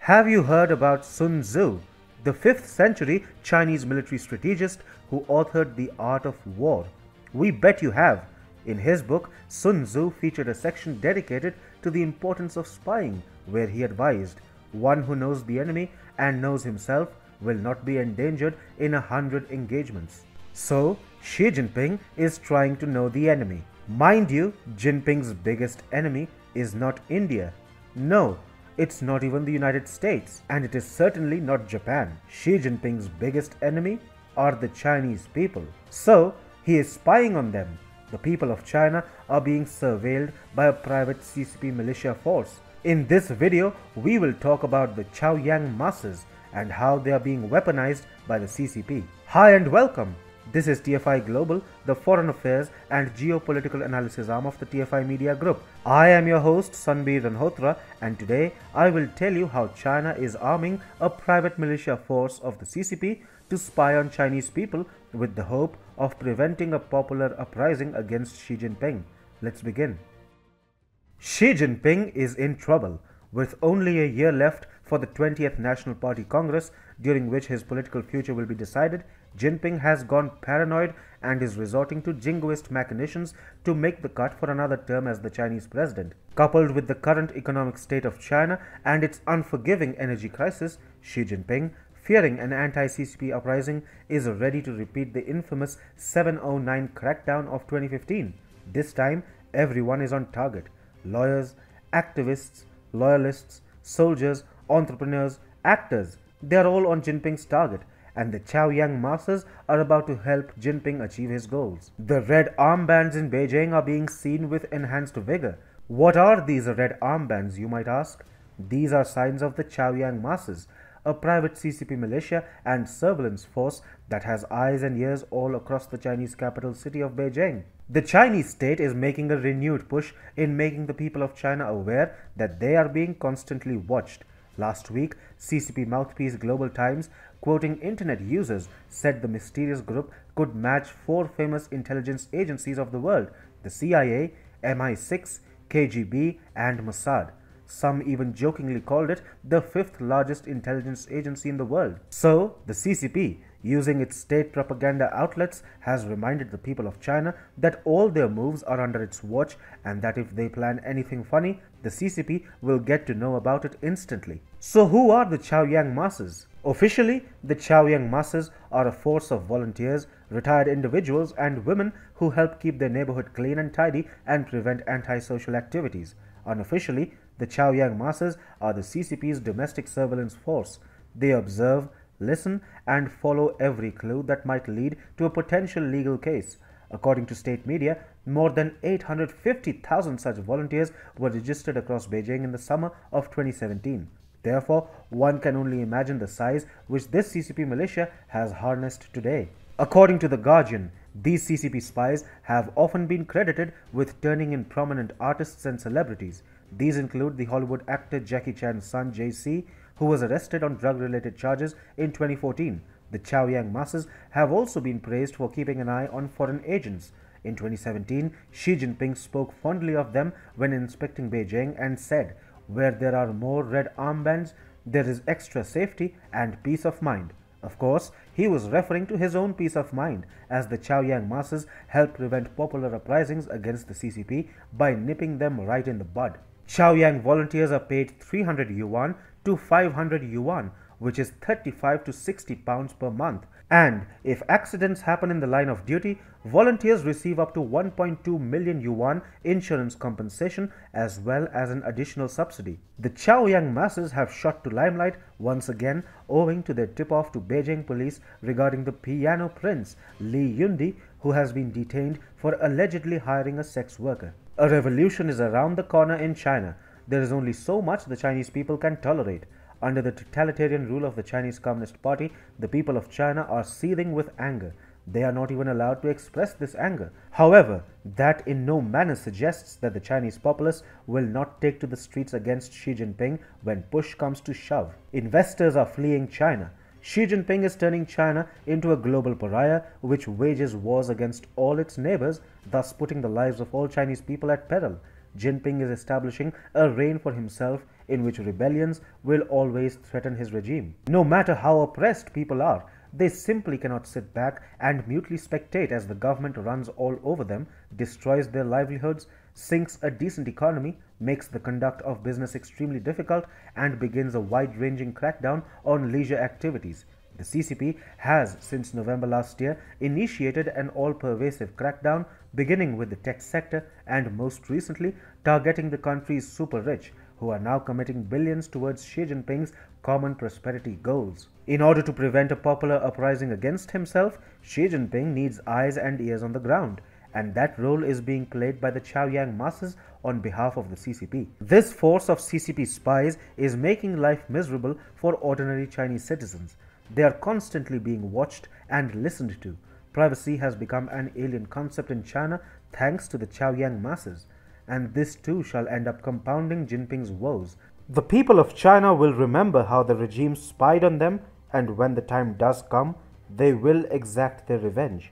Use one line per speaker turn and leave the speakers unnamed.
Have you heard about Sun Tzu, the 5th century Chinese military strategist who authored The Art of War? We bet you have. In his book, Sun Tzu featured a section dedicated to the importance of spying, where he advised, one who knows the enemy and knows himself will not be endangered in 100 engagements. So, Xi Jinping is trying to know the enemy. Mind you, Jinping's biggest enemy is not India. No, it's not even the United States, and it is certainly not Japan. Xi Jinping's biggest enemy are the Chinese people. So, he is spying on them. The people of China are being surveilled by a private CCP militia force. In this video, we will talk about the Chaoyang masses and how they are being weaponized by the CCP. Hi and welcome. This is TFI Global, the foreign affairs and geopolitical analysis arm of the TFI Media Group. I am your host Sanbir Ranhotra, and today I will tell you how China is arming a private militia force of the CCP to spy on Chinese people with the hope of preventing a popular uprising against Xi Jinping. Let's begin. Xi Jinping is in trouble. With only a year left for the 20th National Party Congress, during which his political future will be decided, Jinping has gone paranoid and is resorting to jingoist machinations to make the cut for another term as the Chinese president. Coupled with the current economic state of China and its unforgiving energy crisis, Xi Jinping, fearing an anti-CCP uprising, is ready to repeat the infamous 709 crackdown of 2015. This time, everyone is on target. Lawyers, activists, loyalists, soldiers, entrepreneurs, actors, they are all on Jinping's target, and the Chaoyang masses are about to help Jinping achieve his goals. The red armbands in Beijing are being seen with enhanced vigor. What are these red armbands, you might ask? These are signs of the Chaoyang masses, a private CCP militia and surveillance force that has eyes and ears all across the Chinese capital city of Beijing. The Chinese state is making a renewed push in making the people of China aware that they are being constantly watched. Last week, CCP mouthpiece Global Times, quoting internet users, said the mysterious group could match 4 famous intelligence agencies of the world: the CIA, MI6, KGB, and Mossad. Some even jokingly called it the 5th largest intelligence agency in the world. So, the CCP, using its state propaganda outlets, has reminded the people of China that all their moves are under its watch and that if they plan anything funny, the CCP will get to know about it instantly. So who are the Chaoyang masses? Officially, the Chaoyang masses are a force of volunteers, retired individuals and women who help keep their neighborhood clean and tidy and prevent antisocial activities. Unofficially, the Chaoyang masses are the CCP's domestic surveillance force. They observe, listen and follow every clue that might lead to a potential legal case. According to state media, more than 850,000 such volunteers were registered across Beijing in the summer of 2017. Therefore, one can only imagine the size which this CCP militia has harnessed today. According to The Guardian, these CCP spies have often been credited with turning in prominent artists and celebrities. These include the Hollywood actor Jackie Chan's son JC, who was arrested on drug-related charges in 2014. The Chaoyang masses have also been praised for keeping an eye on foreign agents. In 2017, Xi Jinping spoke fondly of them when inspecting Beijing and said, "Where there are more red armbands, there is extra safety and peace of mind." Of course, he was referring to his own peace of mind, as the Chaoyang masses help prevent popular uprisings against the CCP by nipping them right in the bud. Chaoyang volunteers are paid 300 yuan to 500 yuan, which is 35 to 60 pounds per month. And if accidents happen in the line of duty, volunteers receive up to 1.2 million yuan insurance compensation as well as an additional subsidy. The Chaoyang masses have shot to limelight once again owing to their tip-off to Beijing police regarding the piano prince Li Yundi, who has been detained for allegedly hiring a sex worker. A revolution is around the corner in China. There is only so much the Chinese people can tolerate. Under the totalitarian rule of the Chinese Communist Party, the people of China are seething with anger. They are not even allowed to express this anger. However, that in no manner suggests that the Chinese populace will not take to the streets against Xi Jinping when push comes to shove. Investors are fleeing China. Xi Jinping is turning China into a global pariah which wages wars against all its neighbors, thus putting the lives of all Chinese people at peril. Jinping is establishing a reign for himself in which rebellions will always threaten his regime. No matter how oppressed people are, they simply cannot sit back and mutely spectate as the government runs all over them, destroys their livelihoods, sinks a decent economy, makes the conduct of business extremely difficult, and begins a wide-ranging crackdown on leisure activities. The CCP has, since November last year, initiated an all-pervasive crackdown, beginning with the tech sector and most recently targeting the country's super-rich, who are now committing billions towards Xi Jinping's common prosperity goals. In order to prevent a popular uprising against himself, Xi Jinping needs eyes and ears on the ground, and that role is being played by the Chaoyang masses on behalf of the CCP. This force of CCP spies is making life miserable for ordinary Chinese citizens. They are constantly being watched and listened to. Privacy has become an alien concept in China thanks to the Chaoyang masses, and this too shall end up compounding Jinping's woes. The people of China will remember how the regime spied on them, and when the time does come, they will exact their revenge.